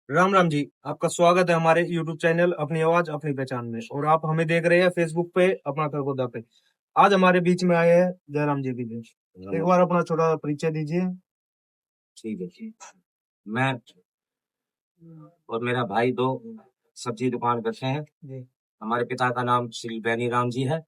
राम राम जी। आपका स्वागत है हमारे YouTube चैनल अपनी आवाज अपनी पहचान में। और आप हमें देख रहे हैं फेसबुक पे अपना खरगोदा पे। आज हमारे बीच में आए हैं जयराम जी की। एक बार अपना छोटा परिचय दीजिए। ठीक है जी। मैं और मेरा भाई दो सब्जी दुकान करते हैं। जी। हमारे पिता का नाम श्री बैनी राम जी है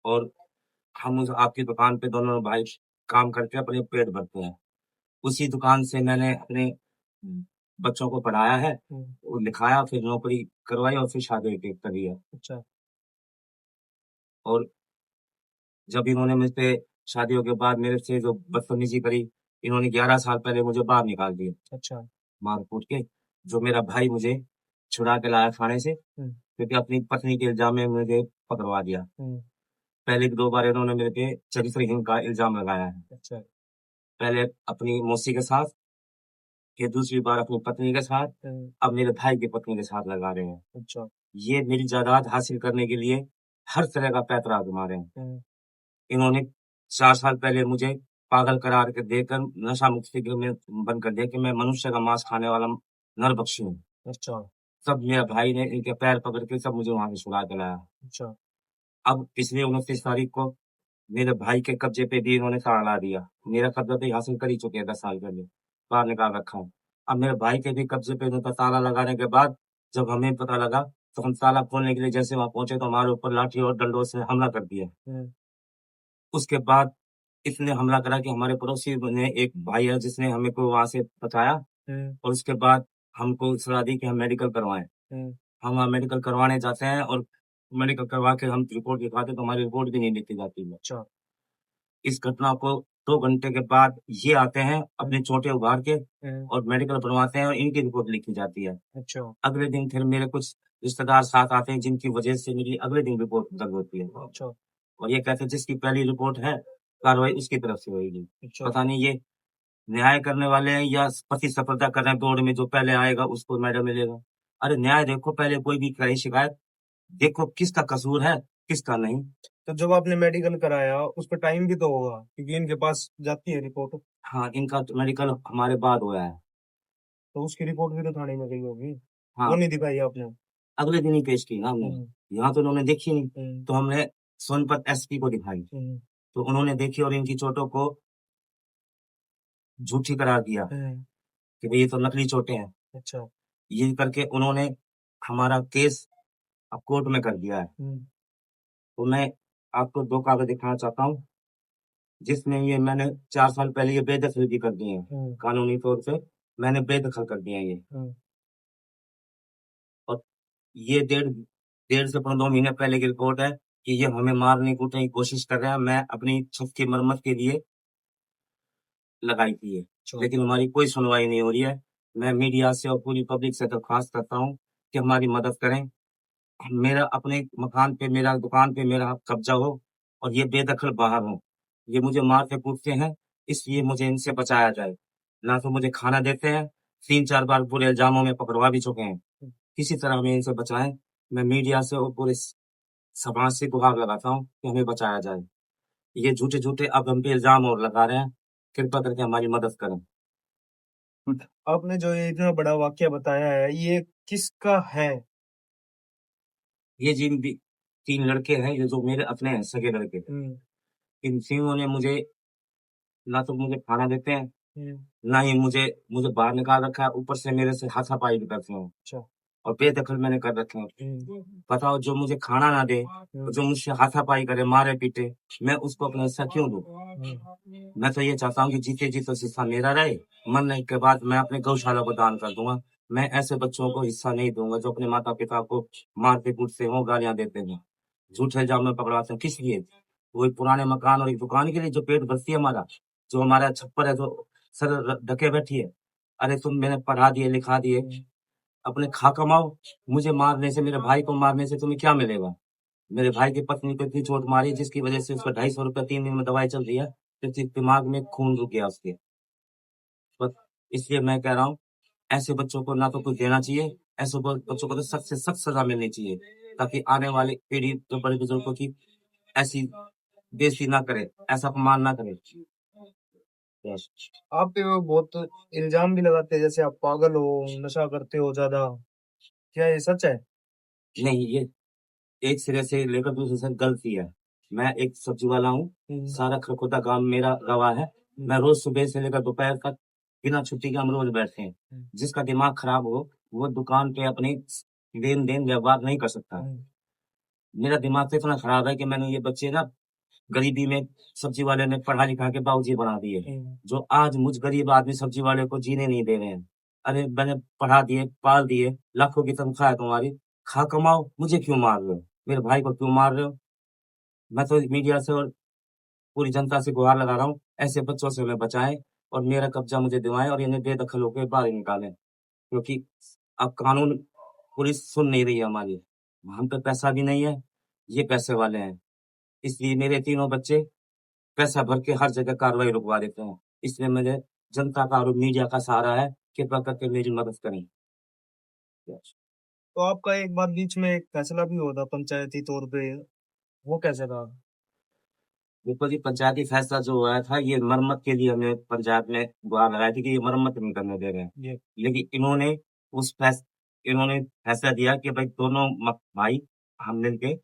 और हम उस आपकी दुकान पे दोनों भाई काम करके अपने पेट भरते हैं। उसी दुकान से मैंने अपने बच्चों को पढ़ाया है और लिखाया, फिर नौकरी करवाई और फिर शादी करी है। अच्छा। और जब इन्होंने मुझ पे शादियों के बाद मेरे से जो बदतमीजी करी, इन्होंने 11 साल पहले मुझे बाहर निकाल दिया अच्छा। मार कूट के। जो मेरा भाई मुझे छुड़ा के लाया थाने से, क्योंकि अपनी पत्नी के इल्जाम में मुझे पकड़वा दिया। पहले भी 2 बार इन्होंने मेरे पे चरित्रहीन का इल्जाम लगाया है। अच्छा। पहले अपनी मौसी के साथ, फिर दूसरी बार अपनी पत्नी के साथ, अब मेरे भाई की पत्नी के साथ लगा रहे हैं। अच्छा। ये मेरी जायदाद हासिल करने के लिए हर तरह का पैतरा आजमा रहे हैं। इन्होंने 4 साल पहले मुझे पागल करार के देकर नशा मुक्त शिविर में बंद कर दिया कि मैं मनुष्य का मांस खाने वाला नरभक्षी हूँ। अच्छा। तब मेरा भाई ने इनके पैर पकड़ के सब मुझे वहां से छुड़ा के लाया। अच्छा। अब पिछले 29 तारीख को मेरे भाई के कब्जे पे भी इन्होंने ताला ला दिया। मेरा कब्जा तो ये हासिल कर ही चुके हैं 10 साल पहले, बाहर निकाल रखा है। अब मेरे भाई के भी कब्जे पे इनका ताला लगाने के बाद जब हमें पता लगा, तो हम ताला खोलने के लिए जैसे वहां पहुंचे तो हमारे ऊपर लाठी और डंडों से हमला कर दिया। उसके बाद इसने हमला करा कि हमारे पड़ोसी ने एक भाई है जिसने हमें को वहां से बचाया। और उसके बाद हमको सलाह दी कि हम मेडिकल करवाएं। हम वहाँ मेडिकल करवाने जाते हैं और मेडिकल करवा के हम रिपोर्ट लिखवाते हैं, तो हमारी रिपोर्ट भी नहीं लिखी जाती है। अच्छा। इस घटना को 2 घंटे के बाद ये आते हैं अपनी चोटें उभार के और मेडिकल बनवाते हैं और इनकी रिपोर्ट लिखी जाती है। अच्छा। अगले दिन फिर मेरे कुछ रिश्तेदार साथ आते हैं जिनकी वजह से मेरी अगले दिन रिपोर्ट दर्ज होती है। अच्छा। और ये कहते हैं जिसकी पहली रिपोर्ट है, कार्रवाई उसकी तरफ से होगी। अच्छा। पता नहीं ये न्याय करने वाले हैं या प्रतिस्पर्धा कर रहे हैं दौड़ में, जो पहले आएगा उसको मेडल मिलेगा। अरे न्याय देखो, पहले कोई भी करे शिकायत, देखो किसका कसूर है, किसका नहीं। तो जब आपने मेडिकल कराया उस पर टाइम भी तो होगा क्योंकि इनके पास जाती है रिपोर्ट। हाँ, इनका तो मेडिकल हमारे बाद हुआ है। तो उसकी रिपोर्ट भी तो थाने में गई होगी। वो हाँ, नहीं दिखाई आपने। अगले दिन ही पेश की ना हमने। यहाँ तो उन्होंने देखी नहीं, तो हमने सोनपत एसपी को दिखाई। तो उन्होंने देखी और इनकी चोटों को झूठी करार दिया कि भाई ये तो नकली चोटें हैं। अच्छा। ये करके उन्होंने हमारा केस अब कोर्ट में कर दिया है। तो मैं आपको 2 कागज दिखाना चाहता हूँ, जिसमें ये मैंने 4 साल पहले ये बेदखल भी कर दिए हैं। कानूनी तौर पे मैंने बेदखल कर दिए हैं ये। और ये डेढ़ से पौने 2 महीने पहले की रिपोर्ट है कि ये हमें मारने कूटने की कोशिश कर रहे हैं। मैं अपनी छत की मरम्मत के लिए लगाई थी ये, लेकिन हमारी कोई सुनवाई नहीं हो रही है। मैं मीडिया से और पूरी पब्लिक से दरख्वास्त करता हूँ कि हमारी मदद करें। मेरा अपने मकान पे, मेरा दुकान पे मेरा कब्जा हो और ये बेदखल बाहर हो। ये मुझे मारते कूटते हैं, इसलिए मुझे इनसे बचाया जाए। ना तो मुझे खाना देते हैं, 3-4 बार पूरे इल्जामों में पकड़वा भी चुके हैं। किसी तरह हमें इनसे बचाएं। मैं मीडिया से और पूरे समाज से गुहार लगाता हूँ कि हमें बचाया जाए। ये झूठे झूठे अब हम पे इल्जाम और लगा रहे हैं, कृपया करके हमारी मदद करें। आपने जो ये इतना बड़ा वाक्य बताया है ये किसका है? ये जिन भी 3 लड़के हैं, ये जो मेरे अपने हैं, सगे लड़के, इन तीनों ने मुझे ना तो मुझे खाना देते हैं, ना ही मुझे मुझे बाहर निकाल रखा है, ऊपर से मेरे से हाथापाई भी करते हैं। अच्छा। और बेदखल मैंने कर रखे हैं। बताओ, जो मुझे खाना ना दे, जो मुझसे हाथापाई करे, मारे पीटे, मैं उसको अपना हिस्सा क्यों दूं? मैं तो ये चाहता हूँ कि जीते जी तो हिस्सा मेरा रहे, मरने के बाद मैं अपने गौशाला को दान कर दूंगा। मैं ऐसे बच्चों को हिस्सा नहीं दूंगा जो अपने माता पिता को मारते कूटते हो, गालियां देते हैं, झूठे इल्जाम में पकड़ाते हैं। किस लिए? वही पुराने मकान और एक दुकान के लिए, जो पेट भरती है हमारा, जो हमारा छप्पर है, जो सर ढके बैठी है। अरे तुम मैंने पढ़ा दिए लिखा दिए, अपने खा कमाओ। मुझे मारने से, मेरे भाई को मारने से तुम्हें क्या मिलेगा? मेरे भाई की पत्नी को इतनी चोट मारी जिसकी वजह से उसका 250 रुपया 3 दिन में दवाई चल रही है, क्योंकि दिमाग में खून रुक गया उसके। बस इसलिए मैं कह रहा हूँ, ऐसे बच्चों को ना तो कुछ देना चाहिए, ऐसे बच्चों को तो सख्त से सख्त सजा मिलनी चाहिए, ताकि आने वाली पीढ़ी जो बड़े बुजुर्गों की ऐसी बेइज्जती ना करे, ऐसा अपमान ना करे। यस। आप पे वो बहुत इल्जाम भी लगाते हैं, जैसे आप पागल हो, नशा करते हो ज्यादा। क्या ये सच है? नहीं, ये एक सिरे से लेकर दूसरे से गलती है। मैं एक सब्जी वाला हूँ, सारा खरखोदा गांव मेरा गवाह है। मैं रोज सुबह से लेकर दोपहर तक बिना छुट्टी के हम रोज बैठते हैं। जिसका दिमाग खराब हो, वो दुकान पे अपनी लेन देन व्यवहार नहीं कर सकता। मेरा दिमाग तो इतना खराब है कि मैंने ये बच्चे ना गरीबी में सब्जी वाले ने पढ़ा लिखा के बाबूजी बना दिए, जो आज मुझ गरीब आदमी सब्जी वाले को जीने नहीं दे रहे हैं। अरे मैंने पढ़ा दिए, पाल दिए, लाखों की तनख्वाह है तुम्हारी, खा कमाओ, मुझे क्यों मार रहे हो? मेरे भाई को क्यों मार रहे हो? मैं तो मीडिया से और पूरी जनता से गुहार लगा रहा हूँ, ऐसे बच्चों से हमें बचाएं और मेरा कब्जा मुझे दिलवाएं और इन्हें बेदखल होकर बाहर निकालें, क्योंकि अब कानून पुलिस सुन नहीं रही है हमारी। हम पे पैसा भी नहीं है, ये पैसे वाले हैं। इसलिए मेरे तीनों बच्चे पैसा भर के हर जगह कार्रवाई रुकवा देते हैं। इसलिए मुझे जनता का और मीडिया का सहारा है, कृपया करके मेरी मदद करें। तो आपका एक बार बीच में एक फैसला भी हुआ था पंचायती तौर पे, वो कैसे रहा? देखो जी, पंचायती फैसला जो हुआ था, ये मरम्मत के लिए हमने पंचायत में गुहार लगाई थी कि ये मरम्मत नहीं करने दे रहे हैं। ये लेकिन इन्होंने फैसला दिया कि भाई दोनों भाई हम मिलके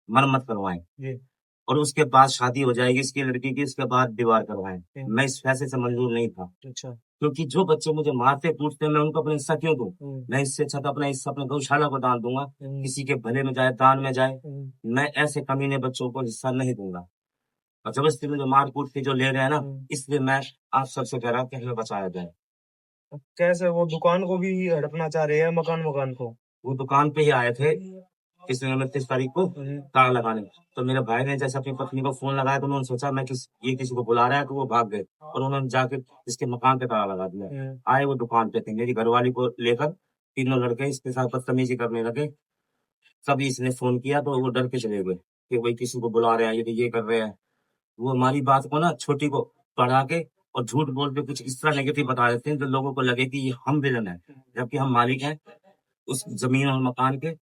मरम्मत करवाएं ये और उसके बाद शादी हो जाएगी इसकी लड़की की, उसके बाद दीवार करवाएं। मैं इस फैसले से मंजूर नहीं था, अच्छा। क्योंकि जो बच्चे मुझे मारते कूटते मैं उनको अपना हिस्सा क्यों दूं? मैं इससे अच्छा तो अपना हिस्सा अपने गौशाला को दान दूंगा, किसी के भले में जाए, दान में जाए। मैं ऐसे कमीने बच्चों को हिस्सा नहीं दूंगा। और जबरदस्ती में जो मार कूट के जो ले रहे हैं ना, इसलिए मैं आप सबसे कह रहा हूँ कि हमें बचाया जाए। कैसे वो दुकान को भी हड़पना चाह रहे हैं, मकान मकान को? वो दुकान पे ही आए थे किसी ने 29 तारीख को ताला लगाने। तो मेरे भाई ने जैसे अपनी पत्नी को फोन लगाया तो उन्होंने सोचा ये किसी को बुला रहा है, तो वो भाग गए और उन्होंने जाके इसके मकान पे ताला लगा दिया। आए वो दुकान पे थे, मेरी घरवाली को लेकर तीनों लड़के इसके साथ बदतमीजी करने लगे। तभी इसने फोन किया तो वो डर के चले गए कि भाई किसी को बुला रहे हैं, ये कर रहे हैं। वो हमारी बात को ना छोटी को बढ़ा के और झूठ बोल के कुछ इस तरह नेगेटिव बता देते हैं, जो लोगों को लगे कि ये हम विलन है, जबकि हम मालिक हैं उस जमीन और मकान के,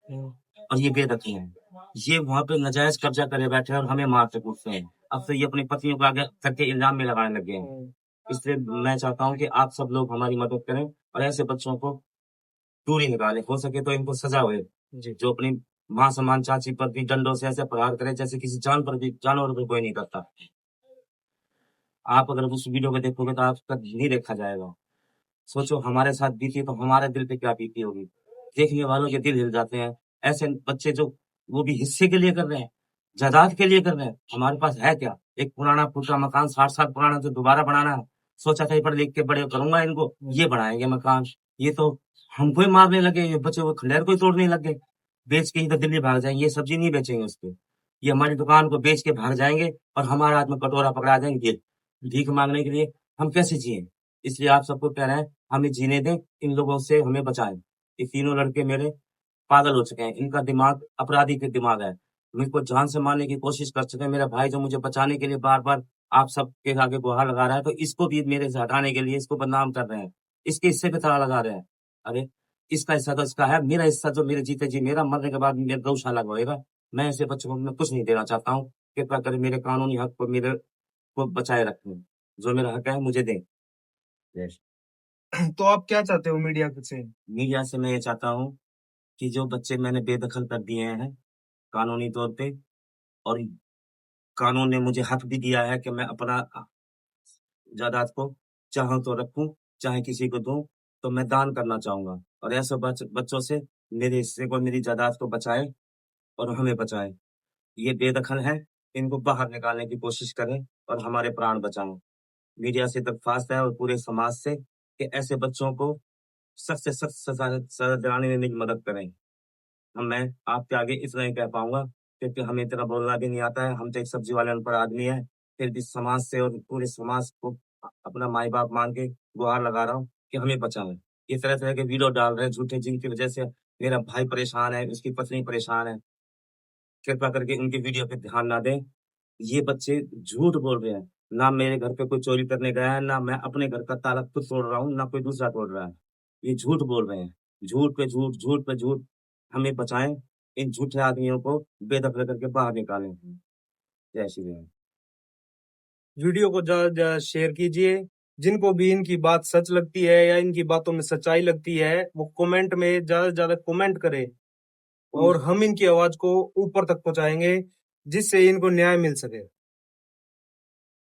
और ये बेदखल हैं। ये वहां पे नाजायज कब्जा करे बैठे हैं और हमें मारते कूटते हैं। अब तो ये अपनी पत्नियों को आगे करके इल्जाम में लगाने लगे हैं। इसलिए मैं चाहता हूँ कि आप सब लोग हमारी मदद करें और ऐसे बच्चों को दूर ही निकालें। हो सके तो इनको सजा हुए, जो अपनी माँ समान चाची पर भी डंडों से ऐसे प्रहार करे जैसे किसी जानवर पर कोई नहीं करता। आप अगर उस वीडियो को देखोगे तो आपका नहीं देखा जाएगा। सोचो हमारे साथ बीती तो हमारे दिल पे क्या बीती होगी। देखने वालों के दिल हिल जाते हैं। ऐसे बच्चे जो वो भी हिस्से के लिए कर रहे हैं, जायदाद के लिए कर रहे हैं। हमारे पास है क्या? एक पुराना फूटा मकान 60 साल पुराना जो दोबारा बनाना है। सोचा था पढ़ लिख के बड़े करूंगा इनको, ये बनाएंगे मकान। ये तो हमको ही मारने लगे, ये बच्चे वो खंडेर को ही तोड़ने लगे। बेच के ही तो दिल्ली भाग जाएंगे, ये सब्जी नहीं बेचेंगे उसको। ये हमारी दुकान को बेच के भाग जाएंगे और हमारा हाथ में कटोरा पकड़ा देंगे भीख मांगने के लिए। हम कैसे जिए? इसलिए आप सबको कह रहे हैं हमें जीने दें, इन लोगों से हमें बचाएं। ये तीनों लड़के मेरे पागल हो चुके हैं, इनका दिमाग अपराधी के दिमाग है। मुझको जान से मारने की कोशिश कर चुके हैं। मेरा भाई जो मुझे बचाने के लिए बार बार आप सबके आगे गुहार लगा रहा है, तो इसको भी मेरे से हटाने के लिए इसको बदनाम कर रहे हैं, इसके हिस्से पे ताला लगा रहे हैं। अरे इसका हिस्सा तो इसका है, मेरा हिस्सा जो मेरे जीते जी मेरा, मरने के बाद मेरा गौशाला होएगा। मैं ऐसे बच्चों को मैं कुछ नहीं देना चाहता हूँ। कृपया कर मेरे कानूनी हक को मेरे को बचाए रखें, जो मेरा हक है मुझे दें। यस। तो आप क्या चाहते हो मीडिया से? मीडिया से मैं ये चाहता हूँ कि जो बच्चे मैंने बेदखल कर दिए हैं कानूनी तौर पे, और कानून ने मुझे हक भी दिया है कि मैं अपना जायदाद को चाहूं तो रखूं, चाहे किसी को दूं, तो मैं दान करना चाहूंगा। और ऐसे बच्चों से मेरे हिस्से को, मेरी जायदाद को बचाए और हमें बचाए। ये बेदखल है, इनको बाहर निकालने की कोशिश करें और हमारे प्राण बचाएं। मीडिया से दरख्वास्त है और पूरे समाज से कि ऐसे बच्चों को सख्त से सख्त सजा दिलाने में मेरी मदद करें। मैं आपके आगे इतना ही कह पाऊंगा, क्योंकि हमें इतना बोलना भी नहीं आता है। हम तो एक सब्जी वाले अनपढ़ आदमी है, फिर भी समाज से और पूरे समाज को अपना माई बाप मान के गुहार लगा रहा हूँ कि हमें बचाएं। इस तरह तरह के वीडियो डाल रहे हैं झूठे, जिनकी वजह से मेरा भाई परेशान है, उसकी पत्नी परेशान है। कृपया करके उनकी वीडियो पे ध्यान ना दें। ये बच्चे झूठ बोल रहे हैं। ना मेरे घर पे कोई चोरी करने गया है, ना मैं अपने घर का ताला खुद तोड़ रहा हूँ, ना कोई दूसरा तोड़ रहा है। ये झूठ बोल रहे हैं, झूठ पे झूठ, झूठ पे झूठ। हमें बचाएं, इन झूठे आदमियों को बेदखल करके बाहर निकालें। जय श्री राम। वीडियो को ज्यादा से ज्यादा शेयर कीजिए जिनको भी इनकी बात सच लगती है या इनकी बातों में सच्चाई लगती है वो कमेंट में ज्यादा से ज्यादा कमेंट करें और हम इनकी आवाज को ऊपर तक पहुंचाएंगे जिससे इनको न्याय मिल सके।